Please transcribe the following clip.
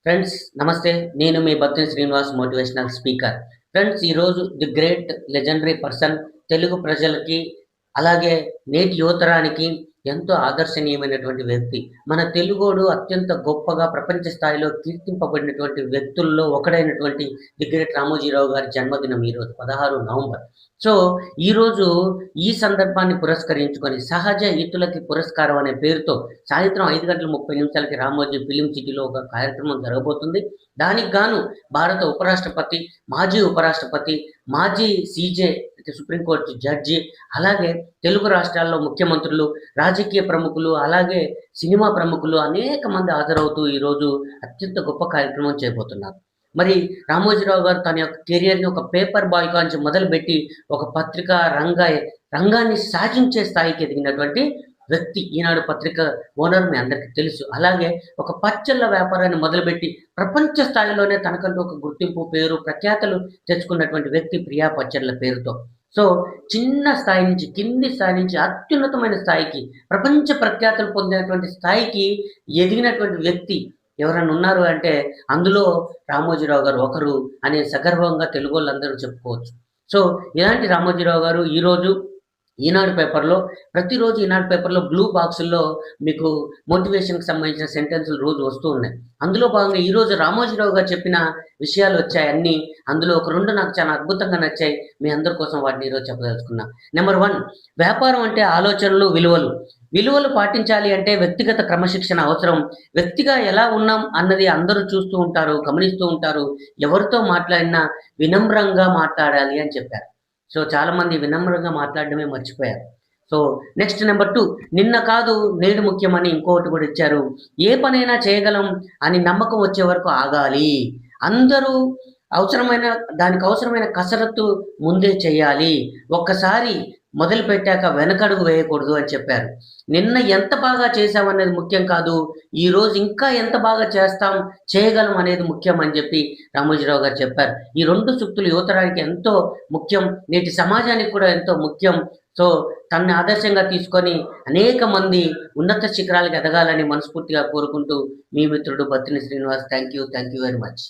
Friends నమస్తే. నేను మీ భక్తి శ్రీనివాస్ మోటివేషనల్ స్పీకర్. ఫ్రెండ్స్ ఈరోజు the great legendary person Telugu ప్రజలకి, అలాగే నేటి యువతరానికి ఎంతో ఆదర్శనీయమైనటువంటి వ్యక్తి. మన తెలుగోడు అత్యంత గొప్పగా ప్రపంచ స్థాయిలో కీర్తింపబడినటువంటి వ్యక్తుల్లో ఒకడైనటువంటి ది గ్రేట్ రామోజీరావు గారి జన్మదినం ఈరోజు 16 నవంబర్. సో ఈరోజు ఈ సందర్భాన్ని పురస్కరించుకొని సహజ హితులకి పురస్కారం అనే పేరుతో సాయంత్రం 5:30 రామోజీ ఫిలిం సిటీలో ఒక కార్యక్రమం జరగబోతుంది. దానికి గాను భారత ఉపరాష్ట్రపతి, మాజీ ఉపరాష్ట్రపతి, మాజీ సీజే సుప్రీంకోర్టు జడ్జి, అలాగే తెలుగు రాష్ట్రాల్లో ముఖ్యమంత్రులు, రాజకీయ ప్రముఖులు, అలాగే సినిమా ప్రముఖులు అనేక మంది హాజరవుతూ ఈరోజు అత్యంత గొప్ప కార్యక్రమం చేయబోతున్నారు. మరి రామోజీరావు గారు తన యొక్క కెరియర్‌ని ఒక పేపర్ బాయ్ కాంచి మొదలుపెట్టి ఒక పత్రికా రంగాన్ని శాసించే స్థాయికి ఎదిగినటువంటి వ్యక్తి. ఈనాడు పత్రిక ఓనర్ మీ అందరికీ తెలుసు. అలాగే ఒక పచ్చళ్ళ వ్యాపారాన్ని మొదలుపెట్టి ప్రపంచ స్థాయిలోనే తనకంటూ ఒక గుర్తింపు, పేరు, ప్రఖ్యాతలు తెచ్చుకున్నటువంటి వ్యక్తి ప్రియా పచ్చళ్ళ పేరుతో. సో చిన్న స్థాయి నుంచి, కింది స్థాయి నుంచి అత్యున్నతమైన స్థాయికి, ప్రపంచ ప్రఖ్యాతులు పొందినటువంటి స్థాయికి ఎదిగినటువంటి వ్యక్తి ఎవరైనా ఉన్నారు అంటే అందులో రామోజీరావు గారు ఒకరు అనే సగర్వంగా తెలుగోళ్ళందరూ చెప్పుకోవచ్చు. సో ఇలాంటి రామోజీరావు గారు ఈరోజు ప్రతిరోజు ఈనాడు పేపర్‌లో బ్లూ బాక్సుల్లో మీకు మోటివేషన్‌కి సంబంధించిన సెంటెన్సులు రోజు వస్తూ ఉన్నాయి. అందులో భాగంగా ఈరోజు రామోజీరావు గారు చెప్పిన విషయాలు వచ్చాయి అన్నీ. అందులో ఒక 2 నాకు చాలా అద్భుతంగా నచ్చాయి. మీ అందరి కోసం వాటిని ఈరోజు చెప్పదలుచుకున్నా. నెంబర్ 1, వ్యాపారం అంటే ఆలోచనలు, విలువలు. విలువలు పాటించాలి అంటే వ్యక్తిగత క్రమశిక్షణ అవసరం. వ్యక్తిగా ఎలా ఉన్నాం అన్నది అందరూ చూస్తూ ఉంటారు, గమనిస్తూ ఉంటారు. ఎవరితో మాట్లాడినా వినమ్రంగా మాట్లాడాలి అని చెప్పారు. సో చాలామంది వినమ్రంగా మాట్లాడడమే మర్చిపోయారు. సో నెక్స్ట్ నెంబర్ 2, నిన్న కాదు నేడు ముఖ్యమని ఇంకొకటి కూడా ఇచ్చారు. ఏ పనైనా చేయగలం అని నమ్మకం వచ్చే వరకు ఆగాలి. అందరూ దానికి అవసరమైన కసరత్తు ముందే చేయాలి. ఒక్కసారి మొదలుపెట్టాక వెనకడుగు వేయకూడదు అని చెప్పారు. నిన్న ఎంత బాగా చేశామనేది ముఖ్యం కాదు, ఈరోజు ఇంకా ఎంత బాగా చేయగలం అనేది ముఖ్యం అని చెప్పి రామోజీరావు గారు చెప్పారు. ఈ 2 సూక్తులు యువతరానికి ఎంతో ముఖ్యం, నేటి సమాజానికి కూడా ఎంతో ముఖ్యం. సో తనని ఆదర్శంగా తీసుకొని అనేక మంది ఉన్నత శిఖరాలకు ఎదగాలని మనస్ఫూర్తిగా కోరుకుంటూ మీ మిత్రుడు Battini Srinivas. Thank you very much.